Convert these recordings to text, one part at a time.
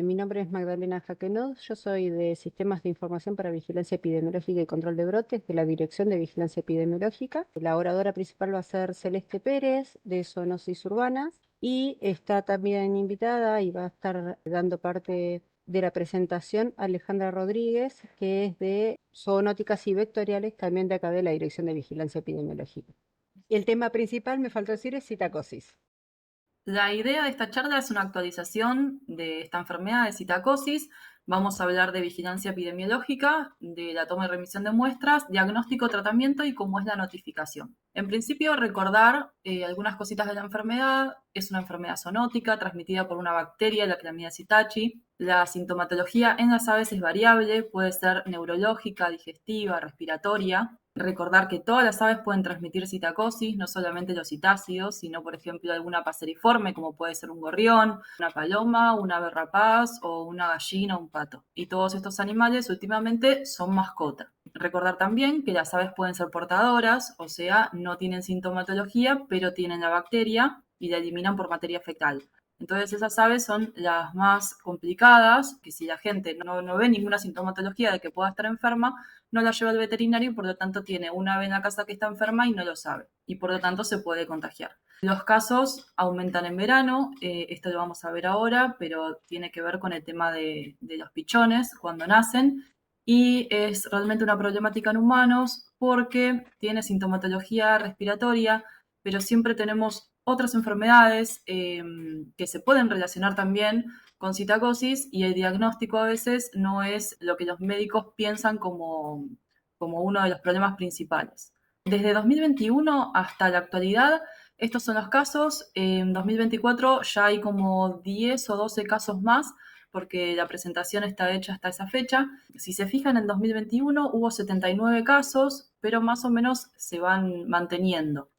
Mi nombre es Magdalena Jaquenot, yo soy de Sistemas de Información para Vigilancia Epidemiológica y Control de Brotes de la Dirección de Vigilancia Epidemiológica. La oradora principal va a ser Celeste Pérez, de Zoonosis Urbanas, y está también invitada y va a estar dando parte de la presentación Alejandra Rodríguez, que es de Zoonóticas y Vectoriales, también de acá de la Dirección de Vigilancia Epidemiológica. Y el tema principal, me faltó decir, es citacosis. La idea de esta charla es una actualización de esta enfermedad de citacosis. Vamos a hablar de vigilancia epidemiológica, de la toma y remisión de muestras, diagnóstico, tratamiento y cómo es la notificación. En principio, recordar algunas cositas de la enfermedad. Es una enfermedad zoonótica transmitida por una bacteria, la Clamidia psittaci. La sintomatología en las aves es variable, puede ser neurológica, digestiva, respiratoria. Recordar que todas las aves pueden transmitir citacosis, no solamente los citácidos, sino, por ejemplo, alguna paseriforme, como puede ser un gorrión, una paloma, una ave rapaz o una gallina o un pato. Y todos estos animales últimamente son mascotas. Recordar también que las aves pueden ser portadoras, o sea, no tienen sintomatología, pero tienen la bacteria y la eliminan por materia fecal. Entonces esas aves son las más complicadas, que si la gente no ve ninguna sintomatología de que pueda estar enferma, no la lleva al veterinario y por lo tanto tiene una ave en la casa que está enferma y no lo sabe. Y por lo tanto se puede contagiar. Los casos aumentan en verano, esto lo vamos a ver ahora, pero tiene que ver con el tema de los pichones cuando nacen y es realmente una problemática en humanos porque tiene sintomatología respiratoria, pero siempre tenemos otras enfermedades que se pueden relacionar también con citacosis y el diagnóstico a veces no es lo que los médicos piensan como uno de los problemas principales. Desde 2021 hasta la actualidad, estos son los casos. En 2024 ya hay como 10 o 12 casos más porque la presentación está hecha hasta esa fecha. Si se fijan, en 2021 hubo 79 casos, pero más o menos se van manteniendo.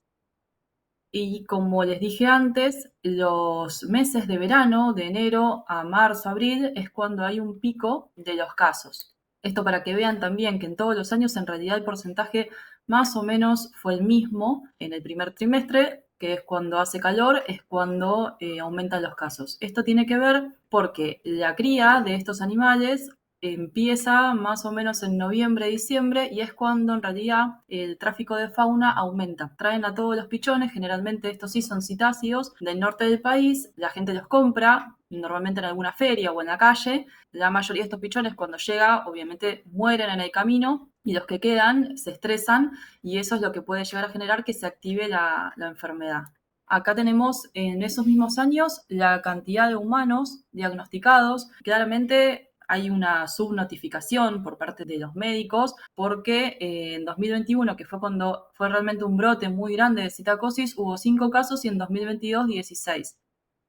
Y como les dije antes, los meses de verano, de enero a marzo, abril, es cuando hay un pico de los casos. Esto para que vean también que en todos los años en realidad el porcentaje más o menos fue el mismo en el primer trimestre, que es cuando hace calor, es cuando aumentan los casos. Esto tiene que ver porque la cría de estos animales empieza más o menos en noviembre, diciembre, y es cuando en realidad el tráfico de fauna aumenta. Traen a todos los pichones, generalmente estos sí son citácidos, del norte del país, la gente los compra, normalmente en alguna feria o en la calle. La mayoría de estos pichones cuando llega, obviamente mueren en el camino y los que quedan se estresan y eso es lo que puede llegar a generar que se active la enfermedad. Acá tenemos en esos mismos años la cantidad de humanos diagnosticados. Claramente hay una subnotificación por parte de los médicos porque en 2021, que fue cuando fue realmente un brote muy grande de citacosis, hubo 5 casos y en 2022 16.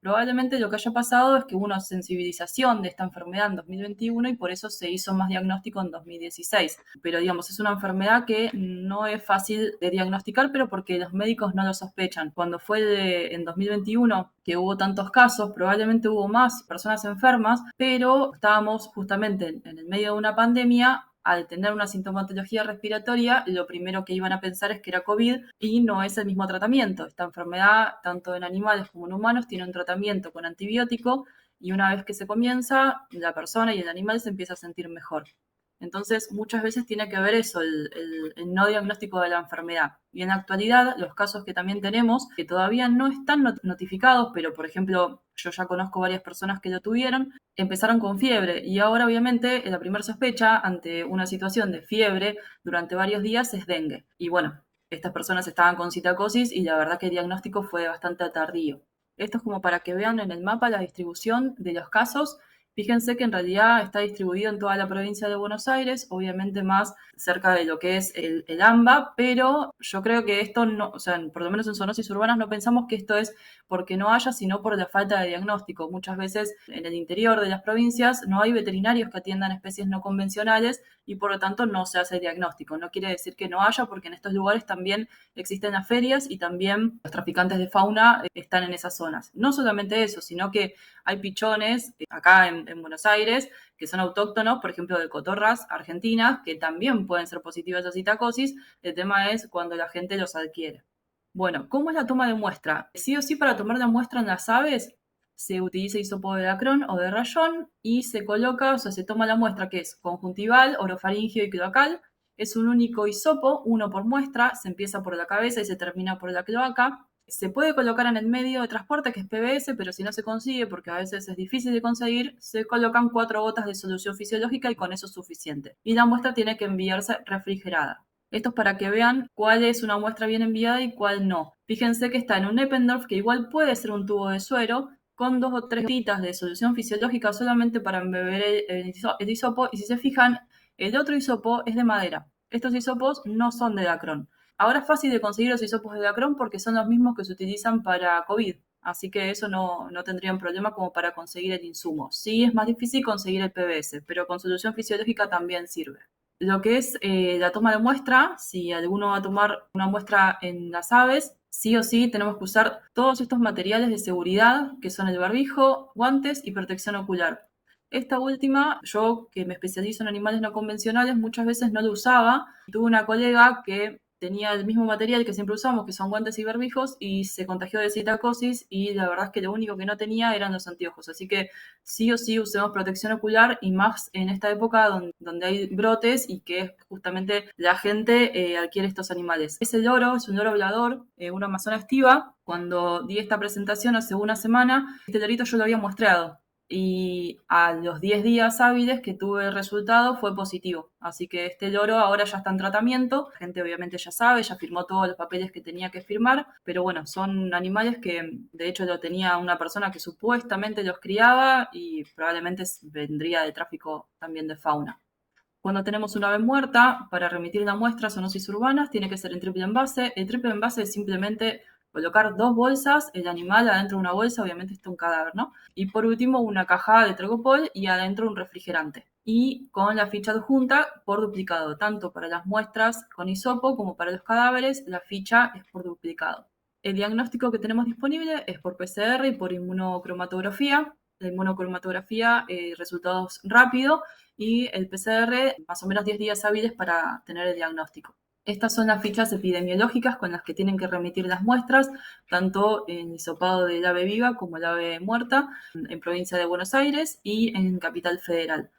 Probablemente lo que haya pasado es que hubo una sensibilización de esta enfermedad en 2021 y por eso se hizo más diagnóstico en 2016. Pero digamos, es una enfermedad que no es fácil de diagnosticar, pero porque los médicos no lo sospechan. Cuando fue en 2021 que hubo tantos casos, probablemente hubo más personas enfermas, pero estábamos justamente en el medio de una pandemia. Al tener una sintomatología respiratoria, lo primero que iban a pensar es que era COVID y no es el mismo tratamiento. Esta enfermedad, tanto en animales como en humanos, tiene un tratamiento con antibiótico y una vez que se comienza, la persona y el animal se empieza a sentir mejor. Entonces, muchas veces tiene que ver eso, el no diagnóstico de la enfermedad. Y en la actualidad, los casos que también tenemos, que todavía no están notificados, pero por ejemplo, yo ya conozco varias personas que lo tuvieron, empezaron con fiebre y ahora obviamente la primera sospecha ante una situación de fiebre durante varios días es dengue. Y bueno, estas personas estaban con citacosis y la verdad que el diagnóstico fue bastante tardío. Esto es como para que vean en el mapa la distribución de los casos. Fíjense que en realidad está distribuido en toda la provincia de Buenos Aires, obviamente más cerca de lo que es el AMBA, pero yo creo que esto no, o sea, por lo menos en zoonosis urbanas no pensamos que esto es porque no haya, sino por la falta de diagnóstico. Muchas veces en el interior de las provincias no hay veterinarios que atiendan especies no convencionales y por lo tanto no se hace diagnóstico. No quiere decir que no haya, porque en estos lugares también existen las ferias y también los traficantes de fauna están en esas zonas. No solamente eso, sino que hay pichones acá en Buenos Aires que son autóctonos, por ejemplo, de cotorras argentinas, que también pueden ser positivas a citacosis. El tema es cuando la gente los adquiere. Bueno, ¿cómo es la toma de muestra? Sí o sí, para tomar la muestra en las aves se utiliza hisopo de Dacron o de rayón y se coloca, o sea, se toma la muestra que es conjuntival, orofaringio y cloacal. Es un único hisopo, uno por muestra, se empieza por la cabeza y se termina por la cloaca. Se puede colocar en el medio de transporte, que es PVS, pero si no se consigue, porque a veces es difícil de conseguir, se colocan 4 gotas de solución fisiológica y con eso es suficiente. Y la muestra tiene que enviarse refrigerada. Esto es para que vean cuál es una muestra bien enviada y cuál no. Fíjense que está en un Eppendorf, que igual puede ser un tubo de suero, con 2 o 3 gotitas de solución fisiológica solamente para embeber el hisopo. Y si se fijan, el otro hisopo es de madera. Estos hisopos no son de Dacron. Ahora es fácil de conseguir los hisopos de Dacron porque son los mismos que se utilizan para COVID. Así que eso no tendrían problema como para conseguir el insumo. Sí es más difícil conseguir el PVS, pero con solución fisiológica también sirve. Lo que es la toma de muestra, si alguno va a tomar una muestra en las aves, sí o sí tenemos que usar todos estos materiales de seguridad, que son el barbijo, guantes y protección ocular. Esta última, yo que me especializo en animales no convencionales, muchas veces no lo usaba. Tuve una colega que tenía el mismo material que siempre usamos, que son guantes y barbijos, y se contagió de citacosis y la verdad es que lo único que no tenía eran los anteojos. Así que sí o sí usemos protección ocular y más en esta época donde hay brotes y que justamente la gente adquiere estos animales. Ese loro es un loro hablador, una amazona estiva. Cuando di esta presentación hace una semana, este lorito yo lo había muestreado y a los 10 días hábiles que tuve el resultado fue positivo. Así que este loro ahora ya está en tratamiento. La gente obviamente ya sabe, ya firmó todos los papeles que tenía que firmar, pero bueno, son animales que de hecho lo tenía una persona que supuestamente los criaba y probablemente vendría de tráfico también de fauna. Cuando tenemos una ave muerta, para remitir la muestra a zoonosis urbanas, tiene que ser en triple envase. El triple envase es simplemente colocar 2 bolsas, el animal adentro de una bolsa, obviamente está un cadáver, ¿no? Y por último, una caja de Tregopol y adentro un refrigerante. Y con la ficha adjunta por duplicado, tanto para las muestras con hisopo como para los cadáveres, la ficha es por duplicado. El diagnóstico que tenemos disponible es por PCR y por inmunocromatografía. La inmunocromatografía, resultados rápidos, y el PCR más o menos 10 días hábiles para tener el diagnóstico. Estas son las fichas epidemiológicas con las que tienen que remitir las muestras, tanto en hisopado del ave viva como el ave muerta, en provincia de Buenos Aires y en Capital Federal.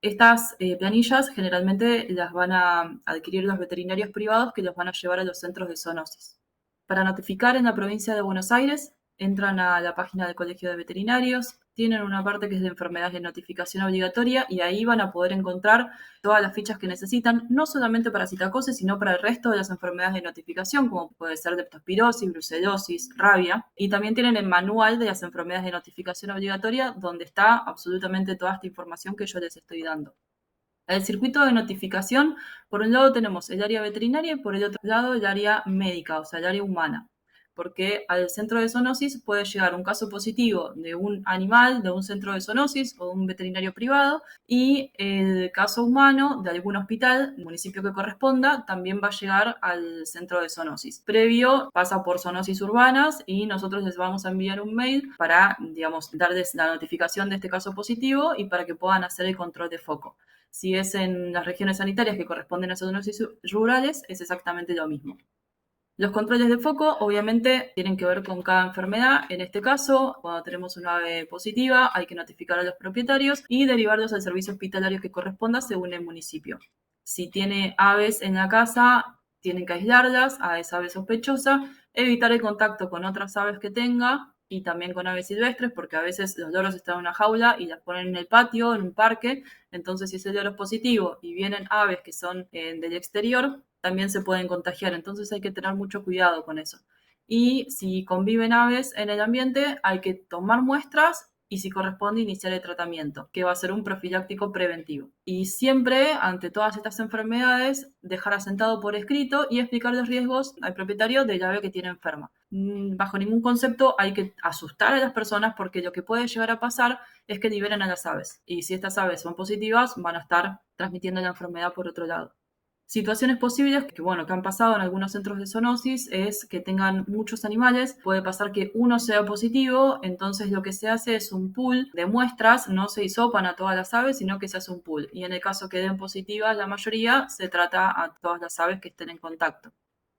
Estas planillas generalmente las van a adquirir los veterinarios privados que los van a llevar a los centros de zoonosis. Para notificar en la provincia de Buenos Aires, entran a la página del Colegio de Veterinarios, tienen una parte que es de enfermedades de notificación obligatoria y ahí van a poder encontrar todas las fichas que necesitan, no solamente para citacosis, sino para el resto de las enfermedades de notificación, como puede ser leptospirosis, brucelosis, rabia. Y también tienen el manual de las enfermedades de notificación obligatoria, donde está absolutamente toda esta información que yo les estoy dando. El circuito de notificación, por un lado tenemos el área veterinaria y por el otro lado el área médica, o sea, el área humana. Porque al centro de zoonosis puede llegar un caso positivo de un animal, de un centro de zoonosis o de un veterinario privado, y el caso humano de algún hospital, municipio que corresponda, también va a llegar al centro de zoonosis. Previo pasa por zoonosis urbanas y nosotros les vamos a enviar un mail para, digamos, darles la notificación de este caso positivo y para que puedan hacer el control de foco. Si es en las regiones sanitarias que corresponden a zoonosis rurales, es exactamente lo mismo. Los controles de foco obviamente tienen que ver con cada enfermedad. En este caso, cuando tenemos una ave positiva, hay que notificar a los propietarios y derivarlos al servicio hospitalario que corresponda según el municipio. Si tiene aves en la casa, tienen que aislarlas a esa ave sospechosa, evitar el contacto con otras aves que tenga y también con aves silvestres, porque a veces los loros están en una jaula y las ponen en el patio, en un parque. Entonces, si ese loro es positivo y vienen aves que son del exterior, también se pueden contagiar. Entonces hay que tener mucho cuidado con eso. Y si conviven aves en el ambiente, hay que tomar muestras y si corresponde iniciar el tratamiento, que va a ser un profiláctico preventivo. Y siempre, ante todas estas enfermedades, dejar asentado por escrito y explicar los riesgos al propietario del ave que tiene enferma. Bajo ningún concepto hay que asustar a las personas porque lo que puede llegar a pasar es que liberen a las aves. Y si estas aves son positivas, van a estar transmitiendo la enfermedad por otro lado. Situaciones posibles que han pasado en algunos centros de zoonosis es que tengan muchos animales. Puede pasar que uno sea positivo, entonces lo que se hace es un pool de muestras, no se hisopan a todas las aves, sino que se hace un pool. Y en el caso que den positivas la mayoría, se trata a todas las aves que estén en contacto.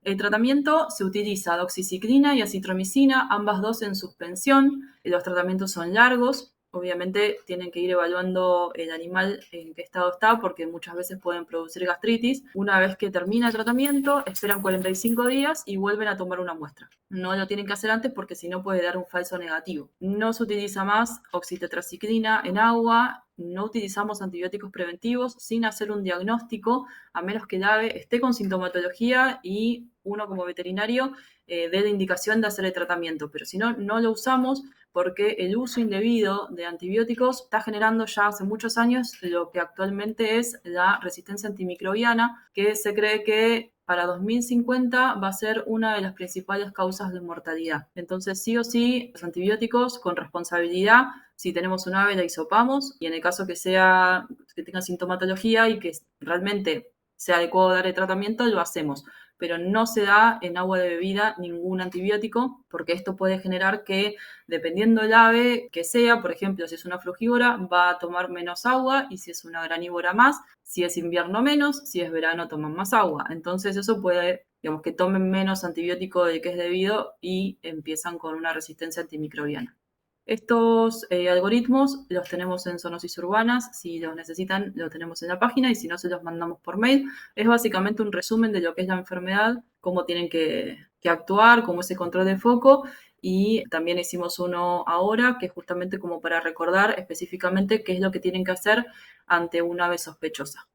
El tratamiento se utiliza doxiciclina y acitromicina, ambas dos en suspensión. Los tratamientos son largos. Obviamente tienen que ir evaluando el animal en qué estado está porque muchas veces pueden producir gastritis. Una vez que termina el tratamiento, esperan 45 días y vuelven a tomar una muestra. No lo tienen que hacer antes porque si no puede dar un falso negativo. No se utiliza más oxitetraciclina en agua. No utilizamos antibióticos preventivos sin hacer un diagnóstico, a menos que el ave esté con sintomatología y uno como veterinario dé la indicación de hacer el tratamiento. Pero si no, no lo usamos porque el uso indebido de antibióticos está generando ya hace muchos años lo que actualmente es la resistencia antimicrobiana, que se cree que para 2050 va a ser una de las principales causas de mortalidad. Entonces, sí o sí, los antibióticos con responsabilidad. Si tenemos un ave, la hisopamos y en el caso que tenga sintomatología y que realmente sea adecuado dar el tratamiento, lo hacemos. Pero no se da en agua de bebida ningún antibiótico porque esto puede generar que, dependiendo del ave que sea, por ejemplo, si es una frugívora, va a tomar menos agua y si es una granívora más, si es invierno menos, si es verano toman más agua. Entonces eso puede, digamos, que tomen menos antibiótico del que es debido y empiezan con una resistencia antimicrobiana. Estos algoritmos los tenemos en Zoonosis Urbanas, si los necesitan lo tenemos en la página y si no se los mandamos por mail. Es básicamente un resumen de lo que es la enfermedad, cómo tienen que actuar, cómo es el control de foco y también hicimos uno ahora que es justamente como para recordar específicamente qué es lo que tienen que hacer ante una ave sospechosa.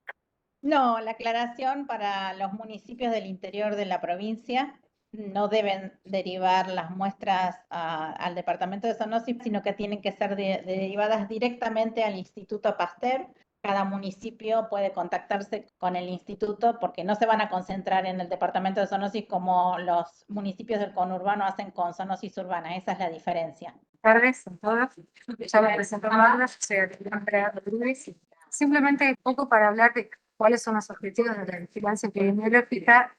No, la aclaración para los municipios del interior de la provincia no deben derivar las muestras al departamento de zoonosis, sino que tienen que ser derivadas directamente al Instituto Pasteur. Cada municipio puede contactarse con el instituto porque no se van a concentrar en el departamento de zoonosis como los municipios del conurbano hacen con zoonosis urbana. Esa es la diferencia. Buenas tardes a todos. Ya me presento Magda, soy Alejandra Rodríguez. Simplemente un poco para hablar de cuáles son los objetivos de la vigilancia epidemiológica,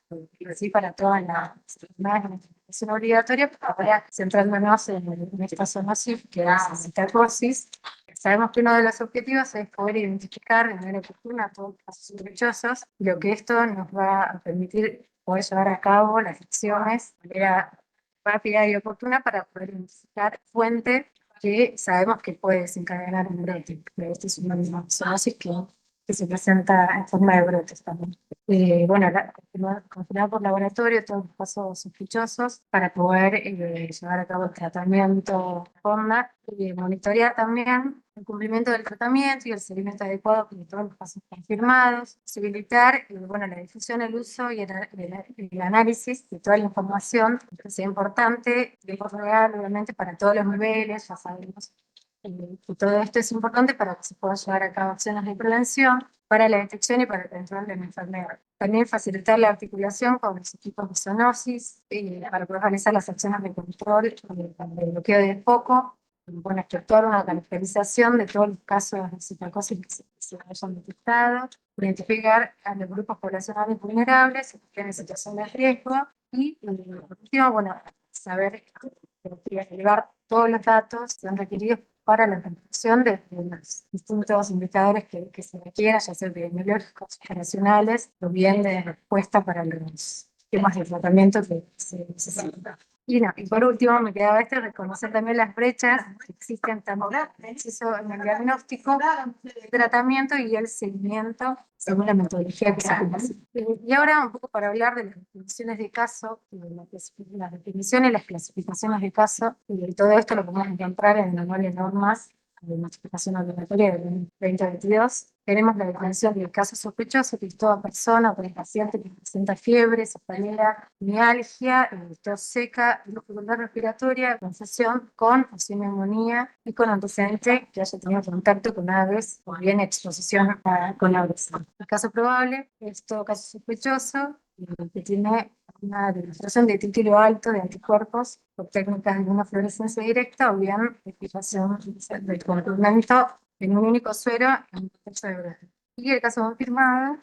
así para todas las investigación obligatoria, ahora centrándonos en esta zoonosis que es citocosis. Sabemos que uno de los objetivos es poder identificar de manera oportuna todos los casos sospechosos, lo que esto nos va a permitir poder llevar a cabo las acciones de manera rápida y oportuna para poder identificar fuente que sabemos que puede desencadenar un brote. Pero este es una zoonosis que se presenta en forma de brotes también. Bueno, confirmar por laboratorio todos los casos sospechosos para poder llevar a cabo el tratamiento de forma y monitorear también el cumplimiento del tratamiento y el seguimiento adecuado de todos los casos confirmados, posibilitar bueno, la difusión, el uso y el análisis de toda la información que sea importante, tiempo real, obviamente, para todos los niveles, ya sabemos. Y todo esto es importante para que se puedan llevar a cabo acciones de prevención para la detección y para el control de la enfermedad. También facilitar la articulación con los equipos de zoonosis para poder realizar las acciones de control de bloqueo de foco, bueno, efectuar una caracterización de todos los casos de citocosis que se hayan detectado, identificar a los grupos poblacionales vulnerables que estén en situación de riesgo y, por último, bueno, saber elevar todos los datos que son requeridos para la construcción de los distintos indicadores que se requieran, ya sea epidemiológicos, operacionales, o bien de respuesta para los temas de tratamiento que se necesitan. Y, no, y por último, me quedaba reconocer también las brechas que existen tanto en el diagnóstico, el tratamiento y el seguimiento según la metodología que se utiliza. Y ahora un poco para hablar de las definiciones de caso, las definiciones y las clasificaciones de caso, y todo esto lo podemos encontrar en el manual de normas de notificación obligatoria del 2022. Tenemos la definición del caso sospechoso, que es toda persona o paciente que presenta fiebre, cefalea, mialgia, tos seca, dificultad respiratoria, confusión con o sin neumonía y con antecedente que haya tenido contacto con aves o bien exposición con aves. El caso probable es todo caso sospechoso que tiene una demostración de título alto de anticuerpos por técnicas de inmunofluorescencia directa o bien de fijación del complemento en un único suero en un contexto de brote. Y el caso confirmado,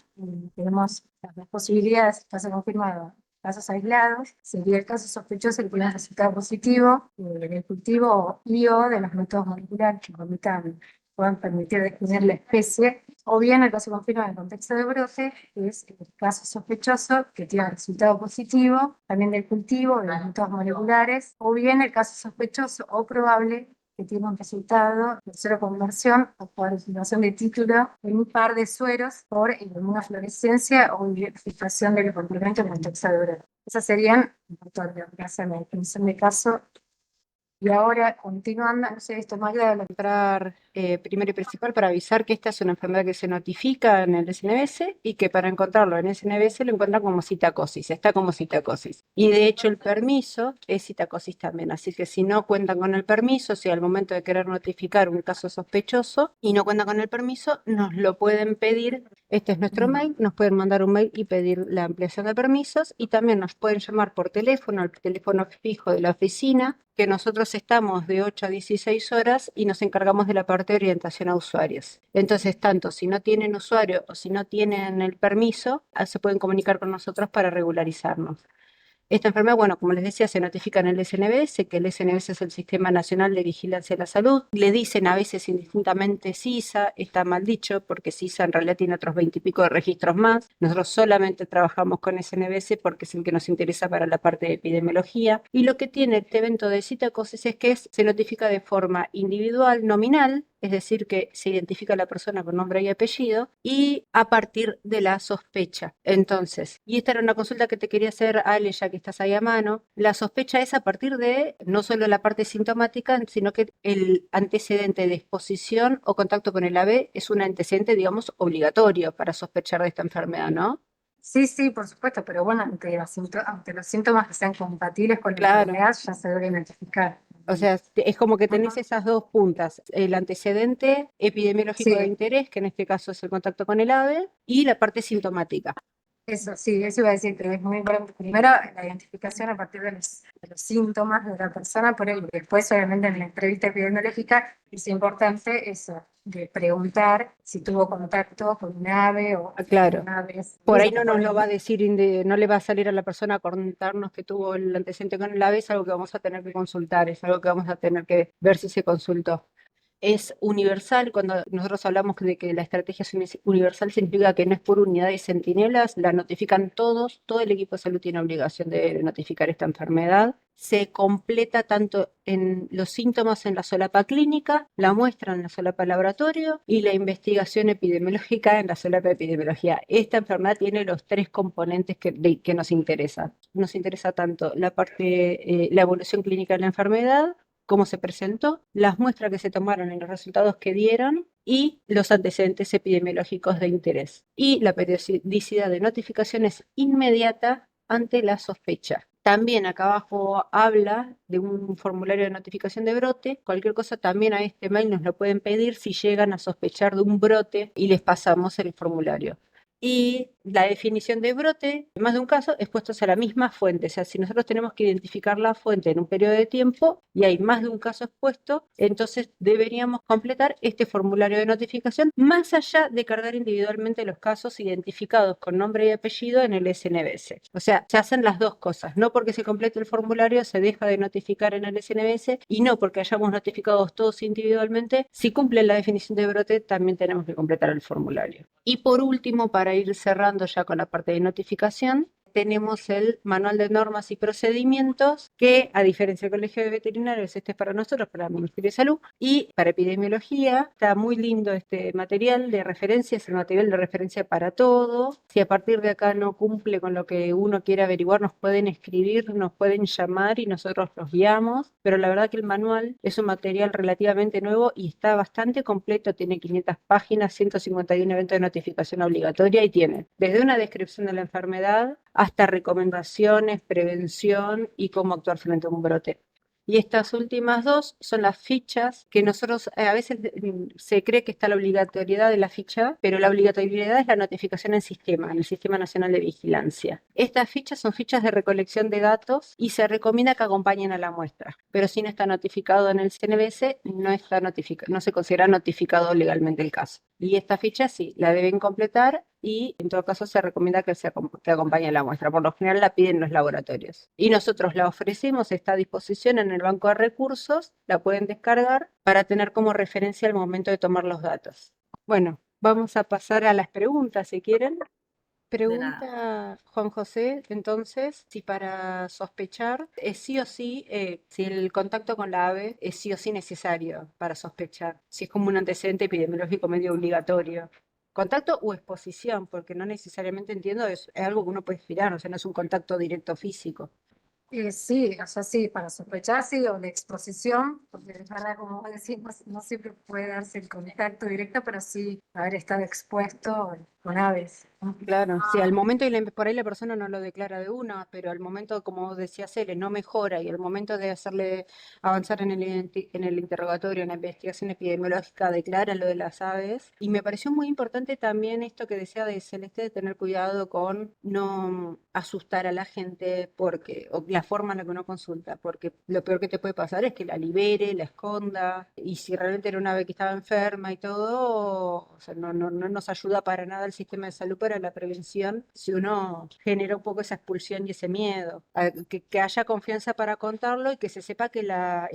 tenemos las dos posibilidades, caso confirmado, casos aislados, sería el caso sospechoso el que resultado positivo del cultivo y o de los métodos moleculares que permitan puedan permitir definir la especie, o bien el caso confirmado en el contexto de brote, que es el caso sospechoso que tiene resultado positivo, también del cultivo, de los métodos moleculares, o bien el caso sospechoso o probable que tiene un resultado de sueroconversión o por estimación de título en un par de sueros por inmunofluorescencia o identificación del complemento en el contexto de brote. Esas serían, la definición de caso. Y ahora, continuando, no sé, esto más de Entrar primero y principal para avisar que esta es una enfermedad que se notifica en el SNVS y que para encontrarlo en SNVS lo encuentran como citacosis, está como citacosis. Y de hecho el permiso es citacosis también, así que si no cuentan con el permiso, si al momento de querer notificar un caso sospechoso y no cuentan con el permiso, nos lo pueden pedir. Este es nuestro mail, nos pueden mandar un mail y pedir la ampliación de permisos y también nos pueden llamar por teléfono, al teléfono fijo de la oficina, que nosotros estamos de 8 a 16 horas y nos encargamos de la parte de orientación a usuarios. Entonces, tanto si no tienen usuario o si no tienen el permiso, se pueden comunicar con nosotros para regularizarnos. Esta enfermedad, bueno, como les decía, se notifica en el SNVS, que el SNVS es el Sistema Nacional de Vigilancia de la Salud. Le dicen a veces indistintamente SISA, está mal dicho, porque SISA en realidad tiene otros 20 y pico de registros más. Nosotros solamente trabajamos con SNVS porque es el que nos interesa para la parte de epidemiología. Y lo que tiene este evento de citacosis es que se notifica de forma individual, nominal, es decir, que se identifica a la persona con nombre y apellido, y a partir de la sospecha. Entonces, y esta era una consulta que te quería hacer, Ale, ya que estás ahí a mano, la sospecha es a partir de no solo la parte sintomática, sino que el antecedente de exposición o contacto con el ave es un antecedente, digamos, obligatorio para sospechar de esta enfermedad, ¿no? Sí, sí, por supuesto, pero bueno, ante los síntomas que sean compatibles con la Claro. enfermedad ya se debe identificar. O sea, es como que tenés Ajá. esas dos puntas, el antecedente epidemiológico de Sí, interés, que en este caso es el contacto con el ave, y la parte sintomática. eso sí, eso iba a decir, que es muy importante. Primero, la identificación a partir de los síntomas de la persona, pero y después, obviamente, en la entrevista epidemiológica es importante eso, de preguntar si tuvo contacto con un ave o Claro. con aves. Por ahí no nos lo va a decir, no le va a salir a la persona a contarnos que tuvo el antecedente con el ave, es algo que vamos a tener que consultar, es algo que vamos a tener que ver si se consultó. Es universal, cuando nosotros hablamos de que la estrategia es universal, significa que no es por unidades centinelas, la notifican todos, todo el equipo de salud tiene obligación de notificar esta enfermedad. Se completa tanto en los síntomas en la solapa clínica, la muestra en la solapa laboratorio y la investigación epidemiológica en la solapa de epidemiología. Esta enfermedad tiene los tres componentes que nos interesan. Nos interesa tanto la parte, la evolución clínica de la enfermedad, cómo se presentó, las muestras que se tomaron y los resultados que dieron y los antecedentes epidemiológicos de interés. Y la periodicidad de notificación es inmediata ante la sospecha. También acá abajo habla de un formulario de notificación de brote. Cualquier cosa también a este mail nos lo pueden pedir si llegan a sospechar de un brote y les pasamos el formulario. Y la definición de brote, en más de un caso, expuestos a la misma fuente. O sea, si nosotros tenemos que identificar la fuente en un periodo de tiempo y hay más de un caso expuesto, entonces deberíamos completar este formulario de notificación, más allá de cargar individualmente los casos identificados con nombre y apellido en el SNVS. O sea, se hacen las dos cosas. No porque se complete el formulario se deja de notificar en el SNVS y no porque hayamos notificado todos individualmente. Si cumplen la definición de brote, también tenemos que completar el formulario. Y por último, para ir cerrando ya con la parte de notificación, tenemos el manual de normas y procedimientos que, a diferencia del Colegio de Veterinarios, este es para nosotros, para el Ministerio de Salud, y para epidemiología. Está muy lindo este material de referencia, es el material de referencia para todo. Si a partir de acá no cumple con lo que uno quiere averiguar, nos pueden escribir, nos pueden llamar y nosotros los guiamos, pero la verdad que el manual es un material relativamente nuevo y está bastante completo, tiene 500 páginas, 151 eventos de notificación obligatoria y tiene desde una descripción de la enfermedad hasta recomendaciones, prevención y cómo actuar frente a un brote. Y estas últimas dos son las fichas que nosotros, a veces se cree que está la obligatoriedad de la ficha, pero la obligatoriedad es la notificación en el Sistema Nacional de Vigilancia. Estas fichas son fichas de recolección de datos y se recomienda que acompañen a la muestra, pero si no está notificado en el CNVS, no se considera notificado legalmente el caso. Y esta ficha sí, la deben completar y en todo caso se recomienda que acompañe la muestra. Por lo general la piden los laboratorios. Y nosotros la ofrecemos, está a disposición en el banco de recursos, la pueden descargar para tener como referencia al momento de tomar los datos. Bueno, vamos a pasar a las preguntas si quieren. Pregunta Juan José, entonces, si para sospechar es sí o sí, si el contacto con la ave es sí o sí necesario para sospechar, si es como un antecedente epidemiológico medio obligatorio. Contacto o exposición, porque no necesariamente entiendo, es algo que uno puede girar, o sea, no es un contacto directo físico. Sí, o sea, sí, para sospechar, sí, o la exposición, porque es verdad, como vos decís, no siempre puede darse el contacto directo, pero sí haber estado expuesto con aves, ¿no? Claro, sí, al momento por ahí la persona no lo declara de una, pero al momento, como vos decías, Cele, no mejora y al momento de hacerle avanzar en el interrogatorio, en la investigación epidemiológica, declara lo de las aves. Y me pareció muy importante también esto que decía de Celeste, de tener cuidado con no asustar a la gente porque, o la forma en la que uno consulta, porque lo peor que te puede pasar es que la libere, la esconda, y si realmente era una ave que estaba enferma y todo, o sea, no nos ayuda para nada el sistema de salud para la prevención si uno genera un poco esa expulsión y ese miedo. Que haya confianza para contarlo y que se sepa que el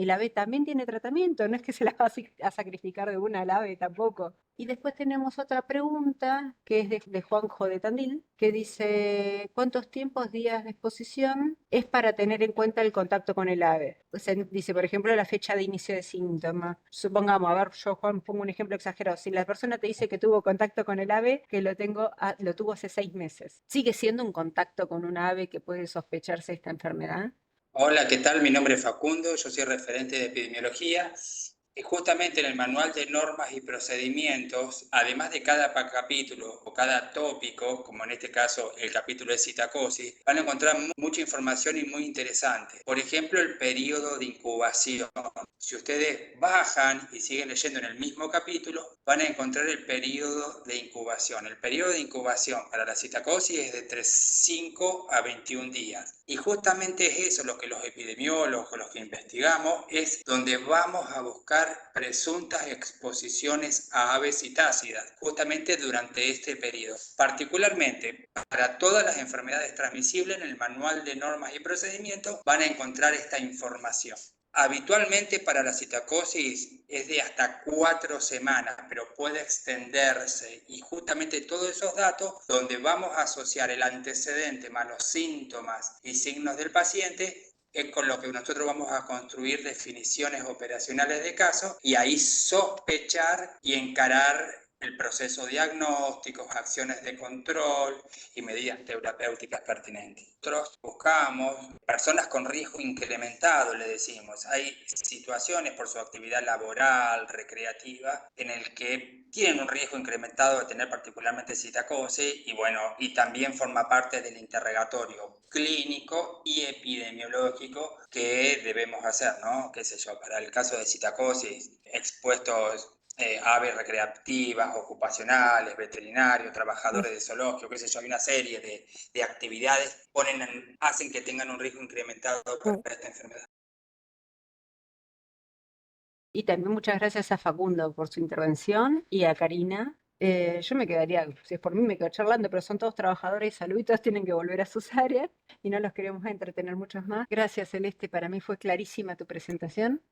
ave también tiene tratamiento, no es que se la va a sacrificar de una al ave tampoco. Y después tenemos otra pregunta que es de Juanjo de Tandil, que dice, ¿cuántos tiempos, días de exposición es para tener en cuenta el contacto con el ave? O sea, dice, por ejemplo, la fecha de inicio de síntomas. Supongamos, a ver, yo Juan pongo un ejemplo exagerado. Si la persona te dice que tuvo contacto con el ave, que lo tuvo hace 6 meses, ¿sigue siendo un contacto con un ave que puede sospecharse esta enfermedad? Hola, ¿qué tal? Mi nombre es Facundo, yo soy referente de epidemiología. Y justamente en el manual de normas y procedimientos, además de cada capítulo o cada tópico, como en este caso el capítulo de citacosis, van a encontrar mucha información y muy interesante. Por ejemplo, el periodo de incubación. Si ustedes bajan y siguen leyendo en el mismo capítulo, van a encontrar el periodo de incubación. El periodo de incubación para la citacosis es de 5 a 21 días. Y justamente es eso lo que los epidemiólogos, los que investigamos, es donde vamos a buscar presuntas exposiciones a aves citácidas, justamente durante este periodo. Particularmente para todas las enfermedades transmisibles, en el manual de normas y procedimientos van a encontrar esta información. Habitualmente para la citacosis es de hasta 4 semanas, pero puede extenderse, y justamente todos esos datos donde vamos a asociar el antecedente más los síntomas y signos del paciente es con lo que nosotros vamos a construir definiciones operacionales de caso y ahí sospechar y encarar el proceso diagnóstico, acciones de control y medidas terapéuticas pertinentes. Nosotros buscamos personas con riesgo incrementado, le decimos. Hay situaciones por su actividad laboral, recreativa, en el que tienen un riesgo incrementado de tener particularmente citacosis y bueno, y también forma parte del interrogatorio clínico y epidemiológico que debemos hacer, ¿no? Qué sé yo, para el caso de citacosis, expuestos aves recreativas, ocupacionales, veterinarios, trabajadores de zoológico, qué sé yo, hay una serie de actividades hacen que tengan un riesgo incrementado para esta enfermedad. Y también muchas gracias a Facundo por su intervención y a Karina. Yo me quedaría, si es por mí, me quedo charlando, pero son todos trabajadores de salud y todos tienen que volver a sus áreas y no los queremos entretener muchos más. Gracias, Celeste, para mí fue clarísima tu presentación.